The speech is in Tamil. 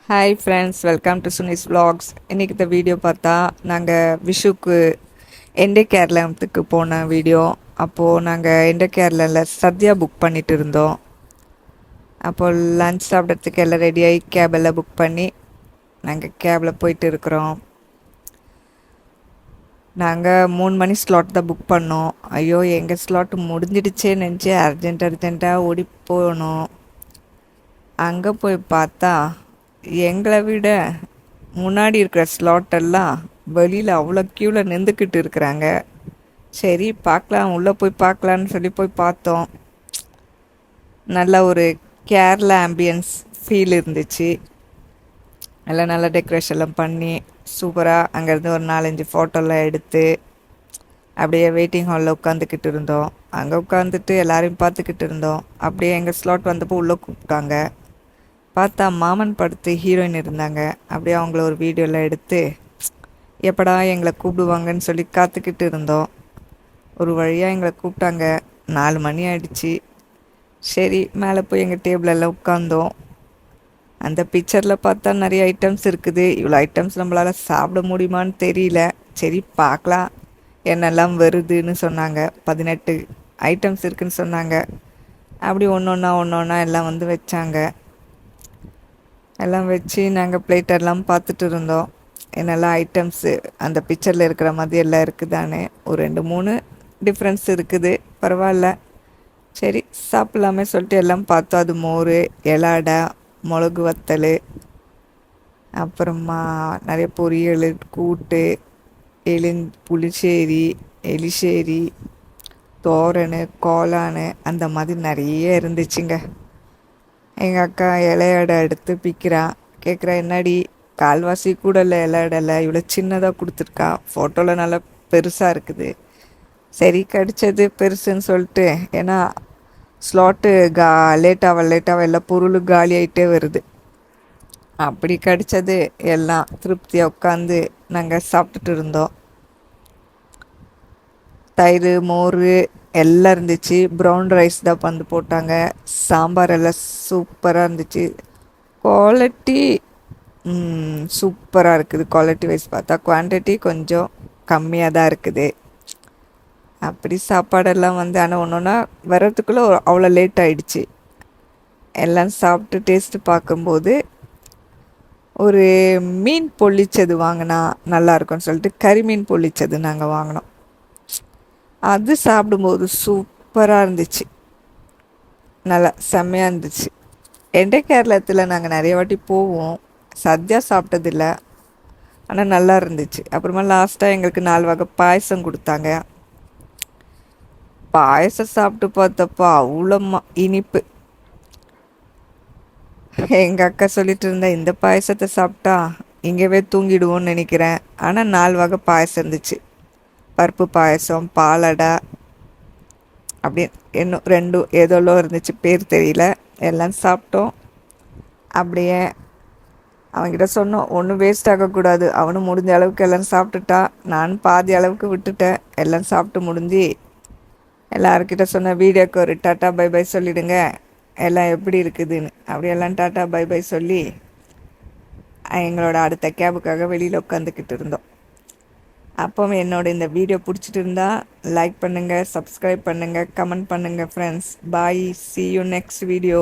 Hi friends, welcome to Suni's vlogs. இன்றைக்கி இந்த வீடியோ பார்த்தா நாங்கள் விஷுக்கு எண்டே கேரளத்துக்கு போன வீடியோ. அப்போது நாங்கள் எண்டே கேரளாவில் சத்யா புக் பண்ணிட்டு இருந்தோம். அப்போது லன்ச் சாப்பிட்றதுக்கு எல்லாம் ரெடியாகி கேபெல்லாம் புக் பண்ணி நாங்கள் கேபில் போயிட்டு இருக்கிறோம். நாங்கள் 3 மணி ஸ்லாட் தான் புக் பண்ணோம். ஐயோ, எங்கள் ஸ்லாட் முடிஞ்சிடுச்சே நினச்சி அர்ஜென்ட்டாக ஓடி போகணும். அங்கே போய் பார்த்தா எங்களை விட முன்னாடி இருக்கிற ஸ்லாட்டெல்லாம் வெளியில் அவ்வளோ க்யூவில் நின்றுக்கிட்டு இருக்கிறாங்க. சரி பார்க்கலாம், உள்ளே போய் பார்க்கலான்னு சொல்லி போய் பார்த்தோம். நல்ல ஒரு கேரளா ஆம்பியன்ஸ் ஃபீல் இருந்துச்சு. எல்லாம் நல்லா டெக்கரேஷன்லாம் பண்ணி சூப்பராக அங்கேருந்து ஒரு 4-5 ஃபோட்டோலாம் எடுத்து அப்படியே வெயிட்டிங் ஹாலில் உட்காந்துக்கிட்டு இருந்தோம். அங்கே உட்காந்துட்டு எல்லாரையும் பார்த்துக்கிட்டு இருந்தோம். அப்படியே எங்கள் ஸ்லாட் வந்தப்போ உள்ளே கூப்பிட்டாங்க. பார்த்தா மாமன் படத்து ஹீரோயின் இருந்தாங்க. அப்படியே அவங்கள ஒரு வீடியோலாம் எடுத்து எப்படா எங்களை கூப்பிடுவாங்கன்னு சொல்லி காத்துக்கிட்டு இருந்தோம். ஒரு வழியாக எங்களை கூப்பிட்டாங்க. 4 மணி ஆயிடுச்சு. சரி மேலே போய் எங்கள் டேபிளெல்லாம் உட்காந்தோம். அந்த பிக்சரில் பார்த்தா நிறைய ஐட்டம்ஸ் இருக்குது. இவ்வளோ ஐட்டம்ஸ் நம்மளால் சாப்பிட முடியுமான்னு தெரியல. சரி பார்க்கலாம் என்னெல்லாம் வருதுன்னு சொன்னாங்க. 18 ஐட்டம்ஸ் இருக்குதுன்னு சொன்னாங்க. அப்படி ஒன்று ஒன்றா எல்லாம் வந்து வச்சாங்க. எல்லாம் வச்சு நாங்கள் பிளேட்டெல்லாம் பார்த்துட்டு இருந்தோம். என்னெல்லாம் ஐட்டம்ஸு அந்த பிக்சரில் இருக்கிற மாதிரி எல்லாம் இருக்குதானே. ஒரு 2-3 டிஃப்ரென்ஸ் இருக்குது, பரவாயில்ல. சரி சாப்பிட்லாமே சொல்லிட்டு எல்லாம் பார்த்தோம். அது மோர், எலாடை, மிளகு வத்தல், அப்புறமா நிறைய பொரியல், கூட்டு, புளிச்சேரி, எலிசேரி, தோரன், கோலான், அந்த மாதிரி நிறைய இருந்துச்சுங்க. எங்கள் அக்கா இலையடை எடுத்து பிக்கிறான். கேட்குறா, என்னடி கால்வாசி கூட இல்லை, இலையடலை இவ்வளோ சின்னதாக கொடுத்துருக்கா, ஃபோட்டோவில் நல்லா பெருசாக இருக்குது. சரி கடிச்சது பெருசுன்னு சொல்லிட்டு, ஏன்னா ஸ்லாட்டு லேட்டாக எல்லா பொருளும் காலி ஆகிட்டே வருது. அப்படி கடிச்சது எல்லாம் திருப்தியாக உட்காந்து நாங்கள் சாப்பிட்டுட்டு இருந்தோம். தயிர், மோர் எல்லாம் இருந்துச்சு. ப்ரௌன் ரைஸ் தான் வந்து போட்டாங்க. சாம்பார் எல்லாம் சூப்பராக இருந்துச்சு. குவாலிட்டி சூப்பராக இருக்குது. குவாலிட்டி வைஸ் பார்த்தா குவான்டிட்டி கொஞ்சம் கம்மியாக தான் இருக்குது. அப்படி சாப்பாடெல்லாம் வந்து ஆனால் ஒன்றுன்னா வர்றதுக்குள்ளே அவ்வளோ லேட் ஆகிடுச்சு. எல்லாம் சாப்பிட்டு டேஸ்ட்டு பார்க்கும்போது ஒரு மீன் பொள்ளிச்சது வாங்கினா நல்லாயிருக்கும்னு சொல்லிட்டு கறி மீன் பொள்ளிச்சது நாங்கள் வாங்கினோம். அது சாப்பிடும்போது சூப்பராக இருந்துச்சு, நல்லா செம்மையாக இருந்துச்சு. எண்டே கேரளத்தில் நாங்கள் நிறைய வாட்டி போவோம், சத்யா சாப்பிட்டதில்ல, ஆனால் நல்லா இருந்துச்சு. அப்புறமா லாஸ்ட்டாக எங்களுக்கு 4 வகை பாயசம் கொடுத்தாங்க. பாயசம் சாப்பிட்டு பார்த்தப்போ அவ்வளோ இனிப்பு. எங்கள் அக்கா சொல்லிட்டு இருந்தேன், இந்த பாயசத்தை சாப்பிட்டா இங்கேவே தூங்கிடுவோன்னு நினைக்கிறேன். ஆனால் 4 வகை பாயசம் இருந்துச்சு. பருப்பு பாயசம், பாலடை, அப்படி இன்னும் 2 ஏதோ இருந்துச்சு, பேர் தெரியல. எல்லாம் சாப்பிட்டோம். அப்படியே அவன்கிட்ட சொன்னோம், ஒன்றும் வேஸ்ட் ஆகக்கூடாது. அவனும் முடிஞ்ச அளவுக்கு எல்லாம் சாப்பிட்டுட்டா, நானும் பாதி அளவுக்கு விட்டுட்டேன். எல்லாம் சாப்பிட்டு முடிஞ்சு எல்லாருக்கிட்ட சொன்ன, வீடியோக்கு ஒரு டாட்டா பை பை சொல்லிவிடுங்க, எல்லாம் எப்படி இருக்குதுன்னு. அப்படியெல்லாம் டாட்டா பை பை சொல்லி எங்களோட அடுத்த கேபுக்காக வெளியில் உட்காந்துக்கிட்டு இருந்தோம். அப்போவும் என்னோட இந்த வீடியோ பிடிச்சிட்டு இருந்தால் லைக் பண்ணுங்கள், சப்ஸ்கிரைப் பண்ணுங்கள், கமெண்ட் பண்ணுங்கள் friends. Bye, see you next video.